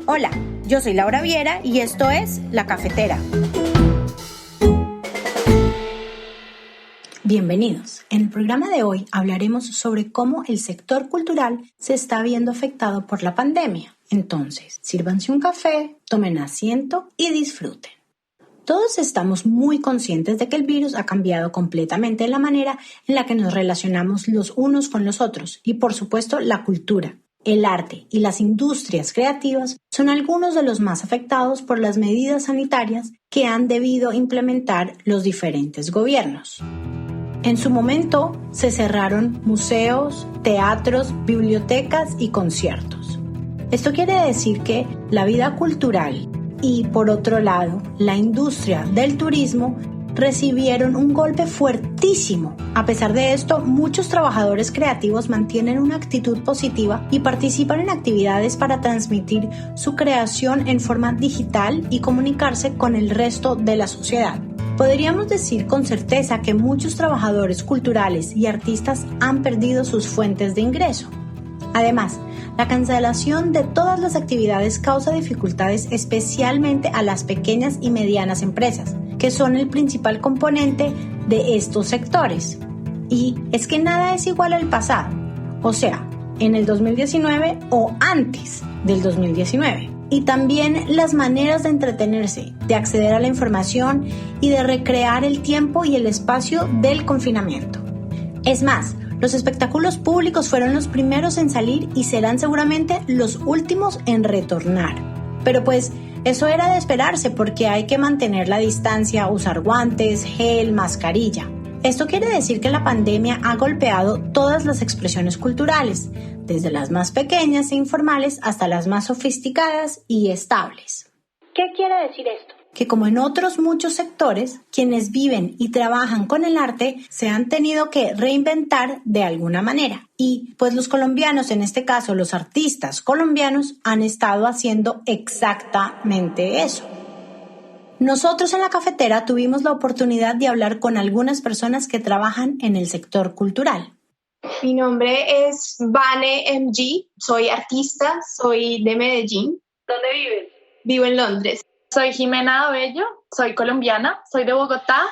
Hola, yo soy Laura Viera y esto es La Cafetera. Bienvenidos. En el programa de hoy hablaremos sobre cómo el sector cultural se está viendo afectado por la pandemia. Entonces, sírvanse un café, tomen asiento y disfruten. Todos estamos muy conscientes de que el virus ha cambiado completamente la manera en la que nos relacionamos los unos con los otros y, por supuesto, la cultura. El arte y las industrias creativas son algunos de los más afectados por las medidas sanitarias que han debido implementar los diferentes gobiernos. En su momento se cerraron museos, teatros, bibliotecas y conciertos. Esto quiere decir que la vida cultural y, por otro lado, la industria del turismo recibieron un golpe fuertísimo. A pesar de esto, muchos trabajadores creativos mantienen una actitud positiva y participan en actividades para transmitir su creación en forma digital y comunicarse con el resto de la sociedad. Podríamos decir con certeza que muchos trabajadores culturales y artistas han perdido sus fuentes de ingreso. Además, la cancelación de todas las actividades causa dificultades especialmente a las pequeñas y medianas empresas, que son el principal componente de estos sectores. Y es que nada es igual al pasado, o sea, en el 2019 o antes del 2019. Y también las maneras de entretenerse, de acceder a la información y de recrear el tiempo y el espacio del confinamiento. Es más, los espectáculos públicos fueron los primeros en salir y serán seguramente los últimos en retornar. Pero pues eso era de esperarse porque hay que mantener la distancia, usar guantes, gel, mascarilla. Esto quiere decir que la pandemia ha golpeado todas las expresiones culturales, desde las más pequeñas e informales hasta las más sofisticadas y estables. ¿Qué quiere decir esto? Que como en otros muchos sectores, quienes viven y trabajan con el arte se han tenido que reinventar de alguna manera. Y pues los colombianos, en este caso los artistas colombianos, han estado haciendo exactamente eso. Nosotros en La Cafetera tuvimos la oportunidad de hablar con algunas personas que trabajan en el sector cultural. Mi nombre es Vane MG, soy artista, soy de Medellín. ¿Dónde vives? Vivo en Londres. Soy Jimena Abello, soy colombiana, soy de Bogotá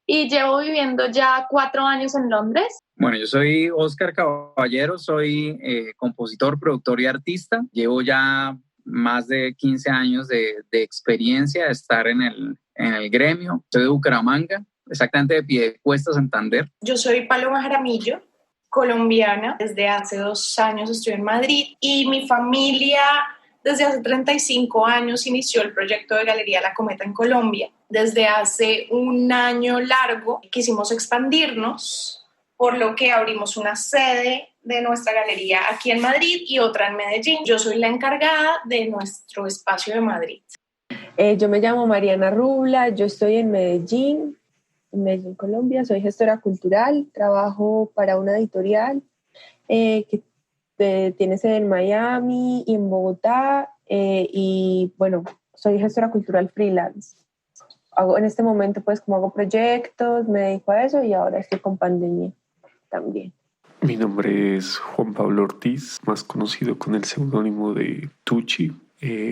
y llevo viviendo ya 4 años en Londres. Bueno, yo soy Oscar Caballero, soy compositor, productor y artista. Llevo ya más de 15 años de experiencia de estar en el gremio. Soy de Bucaramanga, exactamente de Piedecuesta, Santander. Yo soy Paloma Jaramillo, colombiana. Desde hace 2 años estoy en Madrid y mi familia desde hace 35 años inició el proyecto de Galería La Cometa en Colombia. Desde hace un año largo quisimos expandirnos, por lo que abrimos una sede de nuestra galería aquí en Madrid y otra en Medellín. Yo soy la encargada de nuestro espacio de Madrid. Yo me llamo Mariana Rubla, yo estoy en Medellín, Colombia. Soy gestora cultural, trabajo para una editorial que tiene sede en Miami y en Bogotá, y bueno, soy gestora cultural freelance. En este momento pues como hago proyectos, me dedico a eso y ahora estoy con pandemia también. Mi nombre es Juan Pablo Ortiz, más conocido con el seudónimo de Tucci.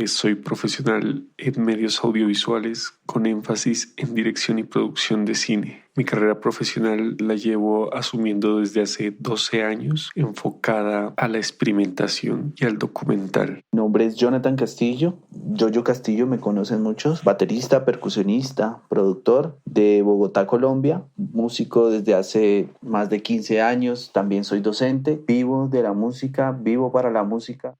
Soy profesional en medios audiovisuales con énfasis en dirección y producción de cine. Mi carrera profesional la llevo asumiendo desde hace 12 años, enfocada a la experimentación y al documental. Mi nombre es Jonathan Castillo, Yoyo Castillo, me conocen muchos, baterista, percusionista, productor de Bogotá, Colombia, músico desde hace más de 15 años, también soy docente, vivo de la música, vivo para la música.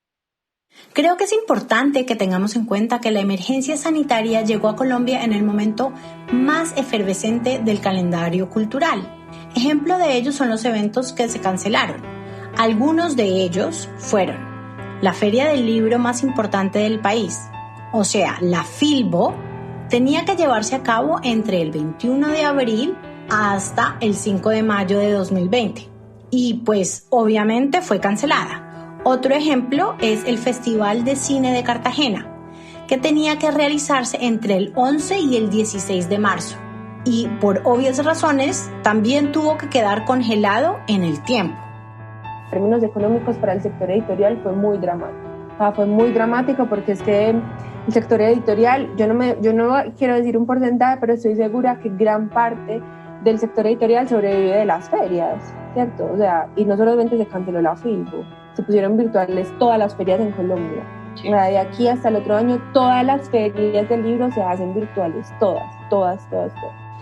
Creo que es importante que tengamos en cuenta que la emergencia sanitaria llegó a Colombia en el momento más efervescente del calendario cultural. Ejemplo de ello son los eventos que se cancelaron. Algunos de ellos fueron la feria del libro más importante del país, o sea, la Filbo, tenía que llevarse a cabo entre el 21 de abril hasta el 5 de mayo de 2020 y pues obviamente fue cancelada. Otro ejemplo es el Festival de Cine de Cartagena, que tenía que realizarse entre el 11 y el 16 de marzo y por obvias razones también tuvo que quedar congelado en el tiempo. En términos económicos para el sector editorial fue muy dramático. Fue muy dramático porque es que el sector editorial, yo no quiero decir un porcentaje, pero estoy segura que gran parte del sector editorial sobrevive de las ferias, ¿cierto? O sea, y no solamente se canceló la Filbo, se pusieron virtuales todas las ferias en Colombia. Sí. De aquí hasta el otro año, todas las ferias del libro se hacen virtuales, todas.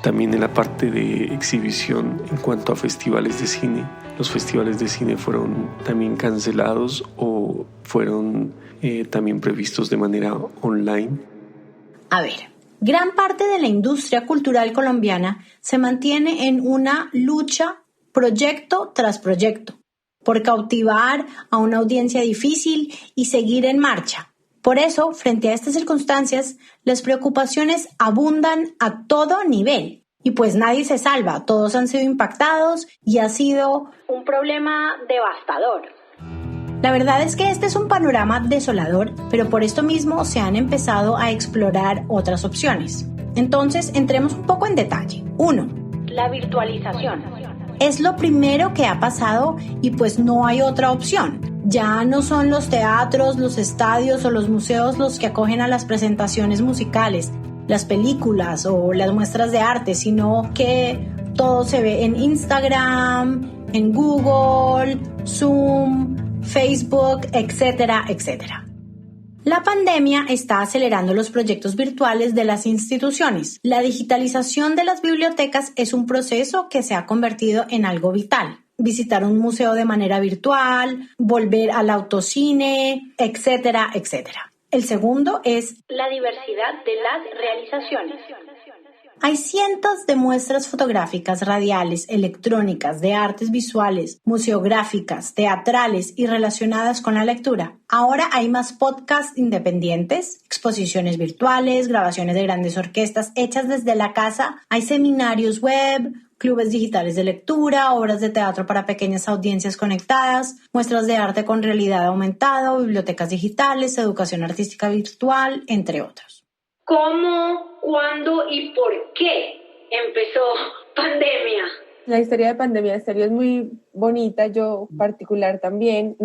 También en la parte de exhibición, en cuanto a festivales de cine, ¿los festivales de cine fueron también cancelados o fueron también previstos de manera online? A ver, gran parte de la industria cultural colombiana se mantiene en una lucha proyecto tras proyecto por cautivar a una audiencia difícil y seguir en marcha. Por eso, frente a estas circunstancias, las preocupaciones abundan a todo nivel. Y pues nadie se salva, todos han sido impactados y ha sido un problema devastador. La verdad es que este es un panorama desolador, pero por esto mismo se han empezado a explorar otras opciones. Entonces, entremos un poco en detalle. 1. La virtualización. Es lo primero que ha pasado y pues no hay otra opción. Ya no son los teatros, los estadios o los museos los que acogen a las presentaciones musicales, las películas o las muestras de arte, sino que todo se ve en Instagram, en Google, Zoom, Facebook, etcétera, etcétera. La pandemia está acelerando los proyectos virtuales de las instituciones. La digitalización de las bibliotecas es un proceso que se ha convertido en algo vital. Visitar un museo de manera virtual, volver al autocine, etcétera, etcétera. El segundo es la diversidad de las realizaciones. Hay cientos de muestras fotográficas, radiales, electrónicas, de artes visuales, museográficas, teatrales y relacionadas con la lectura. Ahora hay más podcasts independientes, exposiciones virtuales, grabaciones de grandes orquestas hechas desde la casa, hay seminarios web, clubes digitales de lectura, obras de teatro para pequeñas audiencias conectadas, muestras de arte con realidad aumentada, bibliotecas digitales, educación artística virtual, entre otros. ¿Cómo, cuándo y por qué empezó pandemia? La historia de Pandemia Estéreo es muy bonita, yo particular también.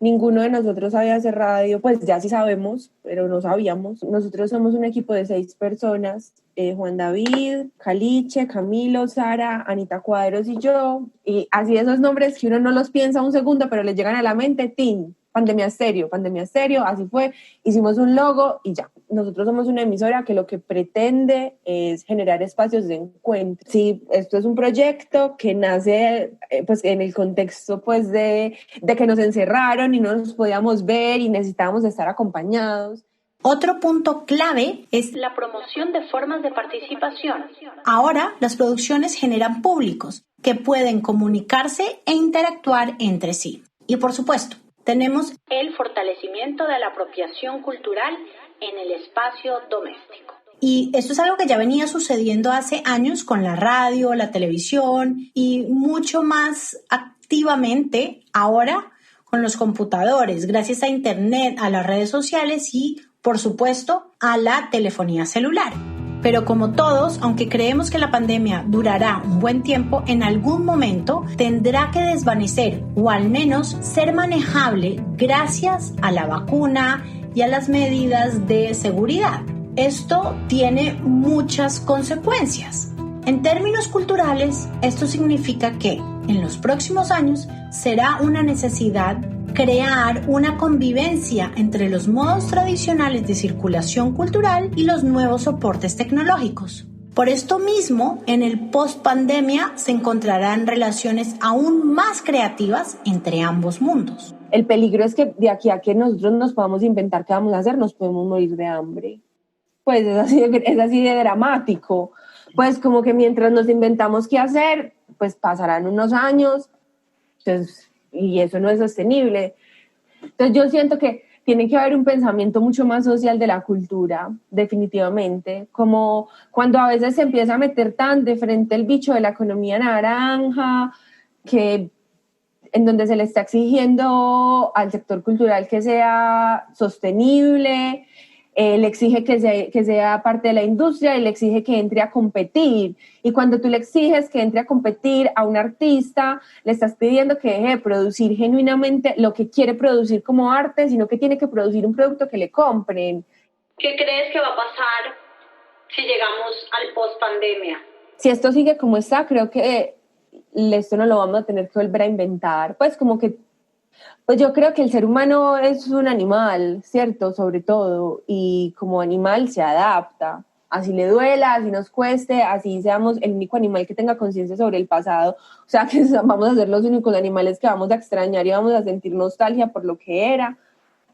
Ninguno de nosotros había hacer radio, pues ya sí sabemos, pero no sabíamos. Nosotros somos un equipo de 6 personas, Juan David, Caliche, Camilo, Sara, Anita Cuadros y yo. Y así esos nombres que uno no los piensa un segundo, pero les llegan a la mente, ¡tin! Pandemia Estéreo, así fue. Hicimos un logo y ya. Nosotros somos una emisora que lo que pretende es generar espacios de encuentro. Sí, esto es un proyecto que nace pues en el contexto pues de que nos encerraron y no nos podíamos ver y necesitábamos estar acompañados. Otro punto clave es la promoción de formas de participación. Ahora las producciones generan públicos que pueden comunicarse e interactuar entre sí. Y por supuesto, tenemos el fortalecimiento de la apropiación cultural en el espacio doméstico. Y esto es algo que ya venía sucediendo hace años con la radio, la televisión y mucho más activamente ahora con los computadores, gracias a Internet, a las redes sociales y, por supuesto, a la telefonía celular. Pero como todos, aunque creemos que la pandemia durará un buen tiempo, en algún momento tendrá que desvanecer o al menos ser manejable gracias a la vacuna y a las medidas de seguridad. Esto tiene muchas consecuencias. En términos culturales, esto significa que en los próximos años será una necesidad crear una convivencia entre los modos tradicionales de circulación cultural y los nuevos soportes tecnológicos. Por esto mismo, en el post-pandemia se encontrarán relaciones aún más creativas entre ambos mundos. El peligro es que de aquí a que nosotros nos podamos inventar qué vamos a hacer, nos podemos morir de hambre. Pues es así de dramático. Pues como que mientras nos inventamos qué hacer, pues pasarán unos años, entonces, y eso no es sostenible. Entonces yo siento que tiene que haber un pensamiento mucho más social de la cultura, definitivamente, como cuando a veces se empieza a meter tan de frente el bicho de la economía naranja, que en donde se le está exigiendo al sector cultural que sea sostenible, le exige que sea parte de la industria y le exige que entre a competir. Y cuando tú le exiges que entre a competir a un artista, le estás pidiendo que deje de producir genuinamente lo que quiere producir como arte, sino que tiene que producir un producto que le compren. ¿Qué crees que va a pasar si llegamos al post-pandemia? Si esto sigue como está, creo que esto no lo vamos a tener que volver a inventar. Pues yo creo que el ser humano es un animal, ¿cierto? Sobre todo, y como animal se adapta. Así le duela, así nos cueste, así seamos el único animal que tenga conciencia sobre el pasado. O sea, que vamos a ser los únicos animales que vamos a extrañar y vamos a sentir nostalgia por lo que era.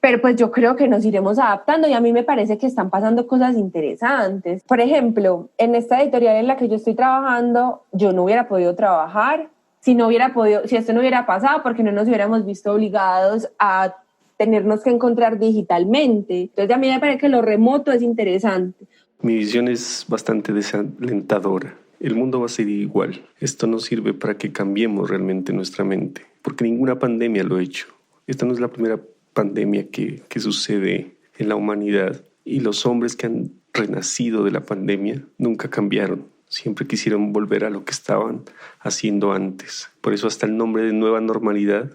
Pero pues yo creo que nos iremos adaptando y a mí me parece que están pasando cosas interesantes. Por ejemplo, en esta editorial en la que yo estoy trabajando, yo no hubiera podido trabajar si esto no hubiera pasado, porque no nos hubiéramos visto obligados a tenernos que encontrar digitalmente. Entonces a mí me parece que lo remoto es interesante. Mi visión es bastante desalentadora. El mundo va a seguir igual. Esto no sirve para que cambiemos realmente nuestra mente, porque ninguna pandemia lo ha hecho. Esta no es la primera pandemia que sucede en la humanidad, y los hombres que han renacido de la pandemia nunca cambiaron, siempre quisieron volver a lo que estaban haciendo antes. Por eso hasta el nombre de nueva normalidad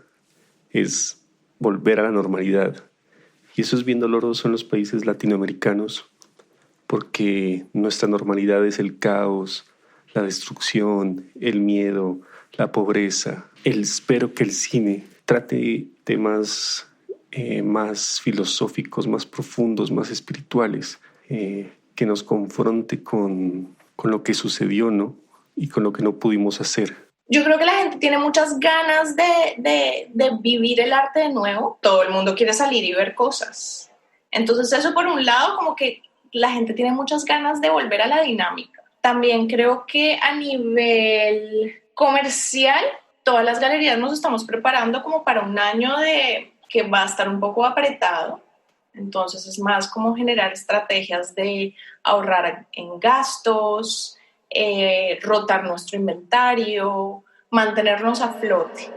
es volver a la normalidad, y eso es bien doloroso en los países latinoamericanos, porque nuestra normalidad es el caos, la destrucción, el miedo, la pobreza. Espero que el cine trate temas más filosóficos, más profundos, más espirituales, que nos confronte con lo que sucedió, ¿no? Y con lo que no pudimos hacer. Yo creo que la gente tiene muchas ganas de vivir el arte de nuevo. Todo el mundo quiere salir y ver cosas. Entonces eso, por un lado, como que la gente tiene muchas ganas de volver a la dinámica. También creo que a nivel comercial, todas las galerías nos estamos preparando como para un año que va a estar un poco apretado. Entonces es más como generar estrategias de ahorrar en gastos, rotar nuestro inventario, mantenernos a flote.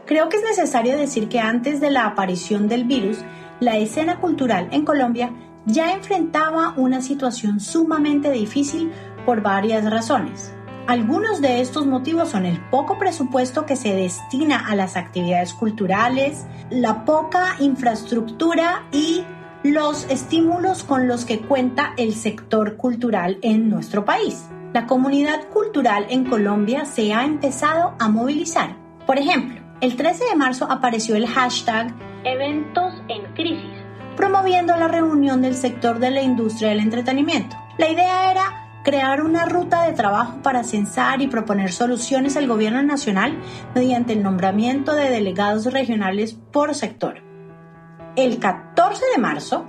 Creo que es necesario decir que antes de la aparición del virus, la escena cultural en Colombia ya enfrentaba una situación sumamente difícil por varias razones. Algunos de estos motivos son el poco presupuesto que se destina a las actividades culturales, la poca infraestructura y los estímulos con los que cuenta el sector cultural en nuestro país. La comunidad cultural en Colombia se ha empezado a movilizar. Por ejemplo, el 13 de marzo apareció el hashtag Eventos en crisis, promoviendo la reunión del sector de la industria del entretenimiento. La idea era crear una ruta de trabajo para censar y proponer soluciones al gobierno nacional mediante el nombramiento de delegados regionales por sector. El 14 de marzo,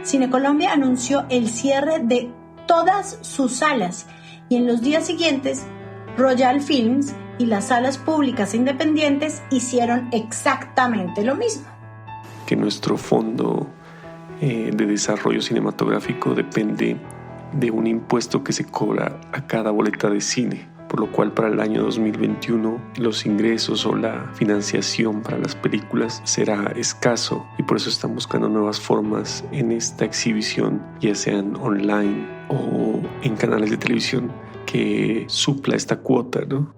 Cine Colombia anunció el cierre de todas sus salas y en los días siguientes, Royal Films y las salas públicas e independientes hicieron exactamente lo mismo. Que nuestro fondo de desarrollo cinematográfico depende de un impuesto que se cobra a cada boleta de cine, por lo cual para el año 2021 los ingresos o la financiación para las películas será escaso, y por eso están buscando nuevas formas en esta exhibición, ya sean online o en canales de televisión, que supla esta cuota, ¿no?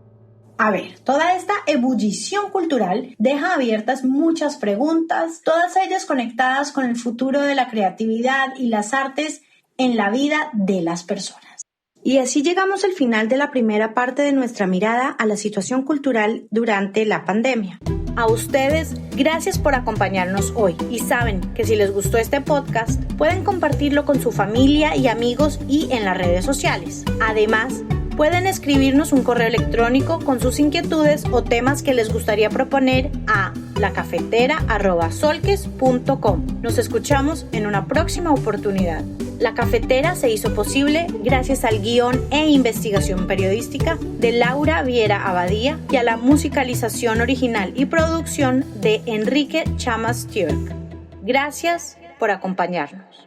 A ver, toda esta ebullición cultural deja abiertas muchas preguntas, todas ellas conectadas con el futuro de la creatividad y las artes en la vida de las personas. Y así llegamos al final de la primera parte de nuestra mirada a la situación cultural durante la pandemia. A ustedes, gracias por acompañarnos hoy, y saben que si les gustó este podcast, pueden compartirlo con su familia y amigos y en las redes sociales. Además, pueden escribirnos un correo electrónico con sus inquietudes o temas que les gustaría proponer a lacafetera@solques.com. Nos escuchamos en una próxima oportunidad. La Cafetera se hizo posible gracias al guión e investigación periodística de Laura Viera Abadía y a la musicalización original y producción de Enrique Chamas Stewart. Gracias por acompañarnos.